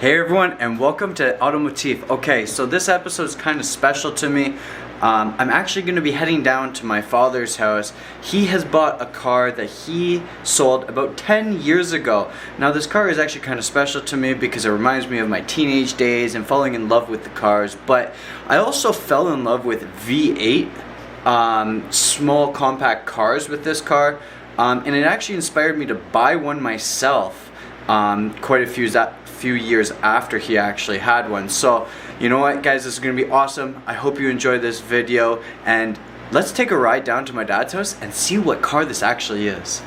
Hey everyone, and welcome to Automotif. Okay, so this episode is kind of special to me. I'm actually going to be heading down to my father's house. He has bought a car that he sold about 10 years ago. Now this car is actually kind of special to me because it reminds me of my teenage days and falling in love with the cars. But I also fell in love with V8 small compact cars with this car. And it actually inspired me to buy one myself quite a few years after he actually had one. So you know what, guys, this is gonna be awesome. I hope you enjoy this video, and let's take a ride down to my dad's house and see what car this actually is.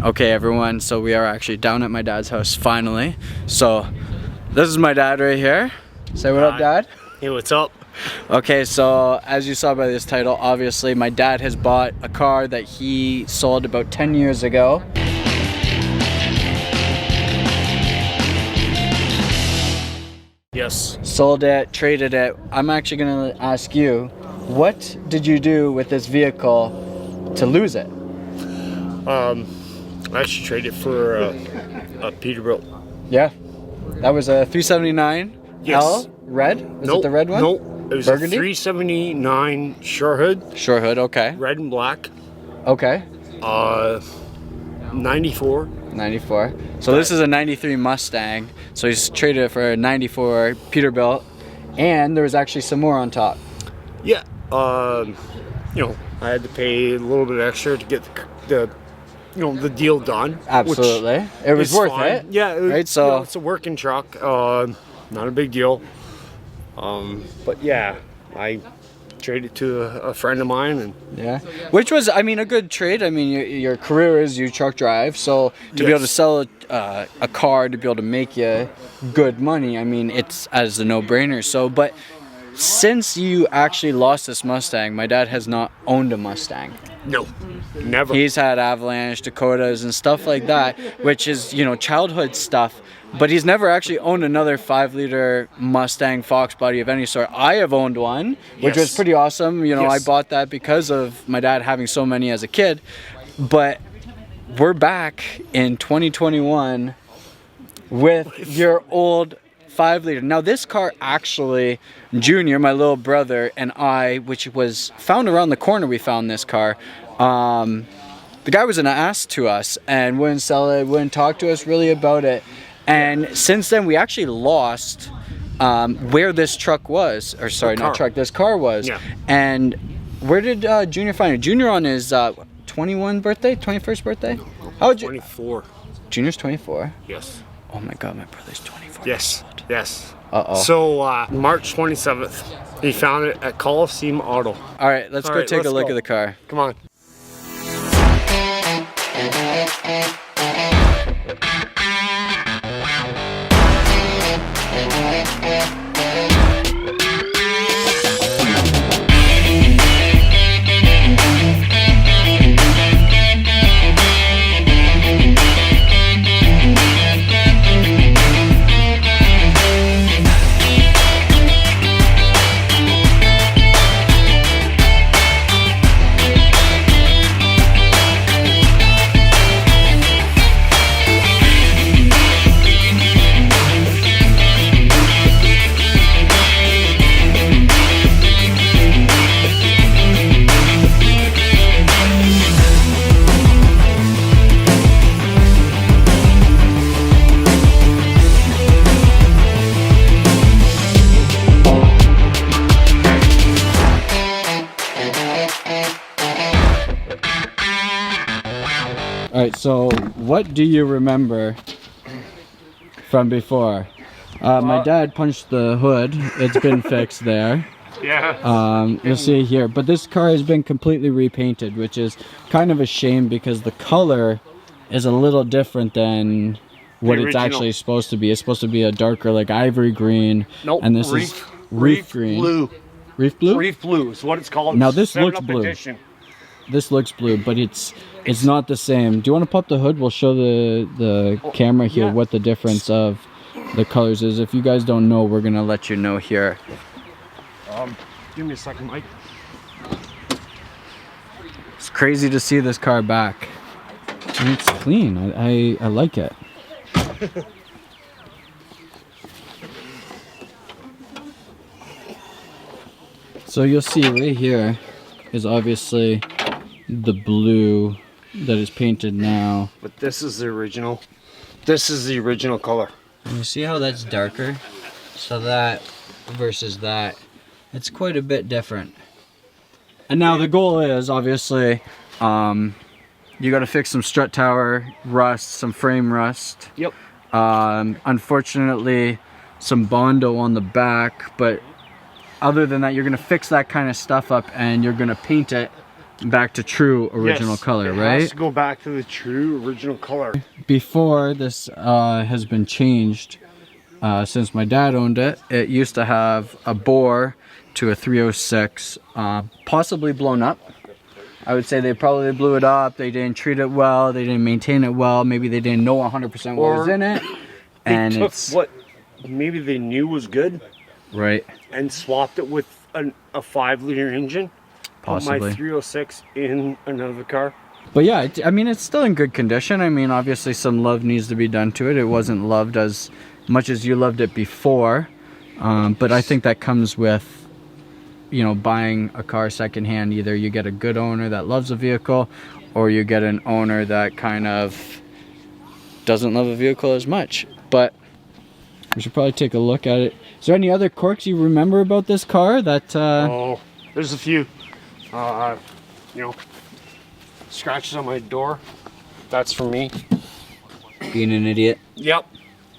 Okay everyone, so we are actually down at my dad's house finally. So this is my dad right here. Say what up, Dad. Hey, what's up? Okay, so as you saw by this title, obviously my dad has bought a car that he sold about 10 years ago. Yes. Sold it, traded it. I'm actually gonna ask you, what did you do with this vehicle to lose it? I actually traded it for a Peterbilt. Yeah, that was a 379 Yes. L red. Was it the red one? Nope. It was Burgundy? a 379 short hood. Short hood. Okay. Red and black. Okay. 94. 94. So this is a 93 Mustang. So he's traded it for a 94 Peterbilt, and there was actually some more on top. Yeah. You know, I had to pay a little bit extra to get the the deal done. Absolutely. It was worth it. Yeah. Right. So it's a working truck. Not a big deal. But yeah, I traded to a friend of mine, and yeah, which was, I mean, a good trade. I mean, your career is you truck drive, so to be able to sell a car to be able to make you good money, I mean, it's as a no-brainer. So, but since you actually lost this Mustang, my dad has not owned a Mustang. No, never. He's had Avalanche, Dakotas, and stuff like that, which is, you know, childhood stuff. But he's never actually owned another 5-liter Mustang foxbody of any sort. I have owned one, which was pretty awesome. You know, I bought that because of my dad having so many as a kid. But we're back in 2021 with your old 5-liter. Now this car actually, Junior, my little brother, and I, which was found around the corner, we found this car. The guy was an ass to us and wouldn't sell it, wouldn't talk to us really about it. And since then, we actually lost where this truck was, or sorry, not truck, this car was. Yeah. And where did Junior find it? Junior on his 21st birthday? How old? 24. Junior's 24. Yes. Oh my God, my brother's 24. Yes. Yes. Uh-oh. So March 27th, he found it at Coliseum Auto. All right, let's go take a look at the car. Come on. Alright, so what do you remember from before? My dad punched the hood. It's been fixed there. Yeah. You'll see here. But this car has been completely repainted, which is kind of a shame because the color is a little different than what it's actually supposed to be. It's supposed to be a darker, like ivory green. Nope. And this is reef green. Blue. Reef blue? Reef blue is what it's called. Now this looks blue. Edition. This looks blue, but it's not the same. Do you want to pop the hood? We'll show the camera here what the difference of the colors is. If you guys don't know, we're gonna let you know here. Give me a second, Mike. It's crazy to see this car back. And it's clean. I like it. So you'll see right here is obviously the blue that is painted now. But this is the original. This is the original color. And you see how that's darker? So that versus that, it's quite a bit different. And now the goal is obviously, you got to fix some strut tower rust, some frame rust. Yep. Unfortunately, some Bondo on the back, but other than that, you're gonna fix that kind of stuff up and you're gonna paint it back to true original color, right? It has to go back to the true original color. Before this has been changed, since my dad owned it, it used to have a bore to a 306, possibly blown up. I would say they probably blew it up, they didn't treat it well, they didn't maintain it well, maybe they didn't know 100% what was in it. And they took it's what maybe they knew was good, right, and swapped it with a 5-liter engine. possibly. Put my 306 in another car. But yeah, I mean, it's still in good condition. I mean, obviously some love needs to be done to it. It wasn't loved as much as you loved it before. But I think that comes with, you know, buying a car secondhand. Either you get a good owner that loves a vehicle, or you get an owner that kind of doesn't love a vehicle as much. But we should probably take a look at it. Is there any other quirks you remember about this car that... Oh, there's a few. You know, scratches on my door. That's for me. Being an idiot. Yep.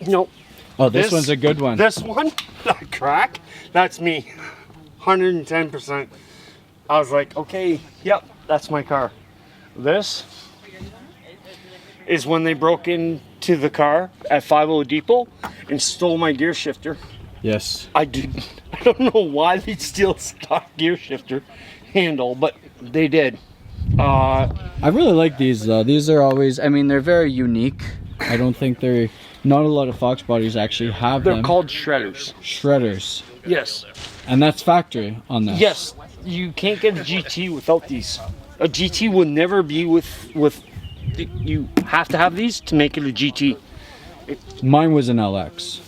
Nope. Oh, this one's a good one. This one, that crack, that's me. 110%. I was like, okay, yep, that's my car. This is when they broke into the car at 5.0 Depot and stole my gear shifter. Yes. I don't know why they'd steal stock gear shifter handle, but they did. I really like these though. These are always, I mean, they're very unique. I don't think they're, not a lot of Fox bodies actually have them. They're called shredders. Shredders. Yes. And that's factory on this. Yes. You can't get a GT without these. A GT will never be with you have to have these to make it a GT. Mine was an LX.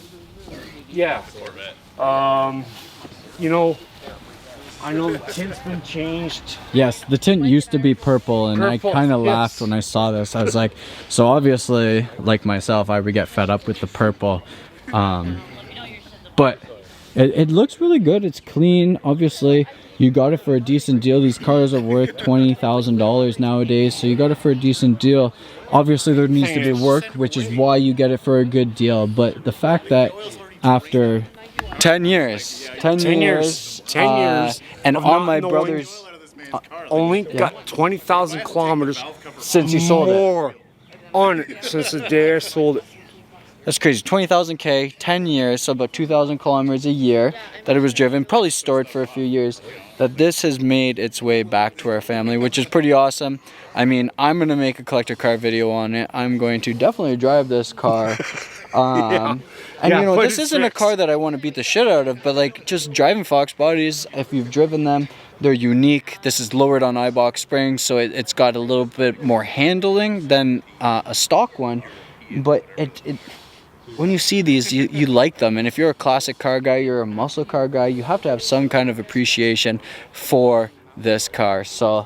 Yeah. You know, I know the tint's been changed. Yes, the tint used to be purple, and Purple, I kind of yes. laughed when I saw this. I was like, so obviously, like myself, I would get fed up with the purple. But it looks really good. It's clean. Obviously, you got it for a decent deal. These cars are worth $20,000 nowadays, so you got it for a decent deal. Obviously, there needs to be work, which is why you get it for a good deal. But the fact that after 10 years, 10 years, and on my brother's, only got 20,000 kilometers since you sold it. more on it since the day I sold it. That's crazy. 20,000 K, 10 years, so about 2,000 kilometers a year that it was driven, probably stored for a few years, that this has made its way back to our family, which is pretty awesome. I mean, I'm going to make a collector car video on it. I'm going to definitely drive this car. And you know, this isn't a car that I want to beat the shit out of, but like just driving Fox bodies, if you've driven them, they're unique. This is lowered on eye-box springs, so it's got a little bit more handling than a stock one. But when you see these, you like them. And if you're a classic car guy, you're a muscle car guy, you have to have some kind of appreciation for this car. So,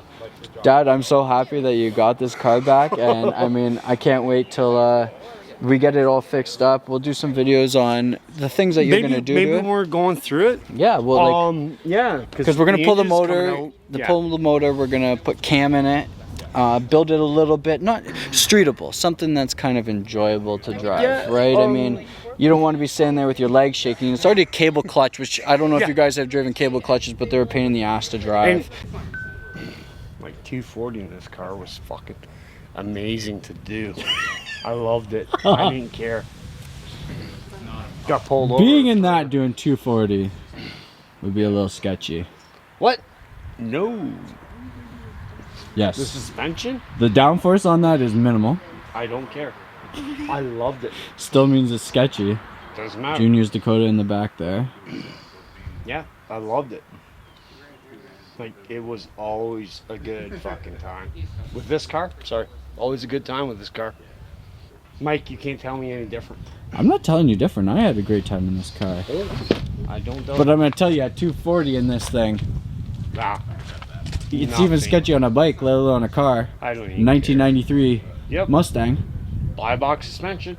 Dad, I'm so happy that you got this car back. And I mean, I can't wait till we get it all fixed up. We'll do some videos on the things that you're going to do. Maybe when we're going through it. Yeah, well, like, yeah, because we're going to pull the motor. Pull the motor. We're going to put cam in it. Build it a little bit, not streetable, something that's kind of enjoyable to drive, right? I mean, you don't want to be sitting there with your legs shaking. It's already a cable clutch, which I don't know if you guys have driven cable clutches, but they're a pain in the ass to drive. Like 240 in this car was fucking amazing to do. I loved it. I didn't care. Got pulled over. Being in that doing 240 would be a little sketchy. What? No. Yes. The suspension? The downforce on that is minimal. I don't care. I loved it. Still means it's sketchy. Doesn't matter. Junior's Dakota in the back there. Yeah, I loved it. Like, it was always a good fucking time. With this car? Sorry. Always a good time with this car. Mike, you can't tell me any different. I'm not telling you different. I had a great time in this car. I don't know. But I'm going to tell you, at 240 in this thing, Ah, It's nothing. even sketchy on a bike, let alone a car. I don't even 1993 Yep. Mustang. Buy box suspension.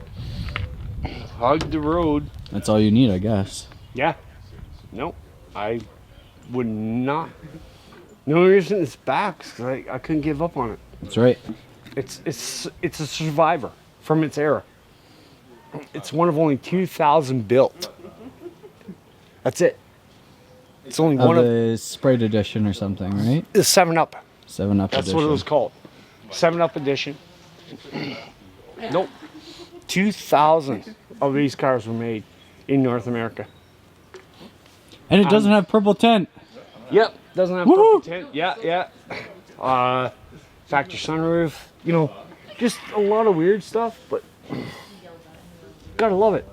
Hug the road. That's all you need, I guess. Yeah. Nope. I would not. The only reason it's back is 'cause I couldn't give up on it. That's right. It's a survivor from its era. It's one of only 2,000 built. That's it. It's only one of the Sprite edition or something, right? the 7-Up. 7-Up That's edition. what it was called. 7-Up edition. Nope. 2,000 of these cars were made in North America. And it doesn't have purple tint. Yep. Doesn't have Woohoo! purple tint. Yeah. Factory sunroof. You know, just a lot of weird stuff, but gotta love it.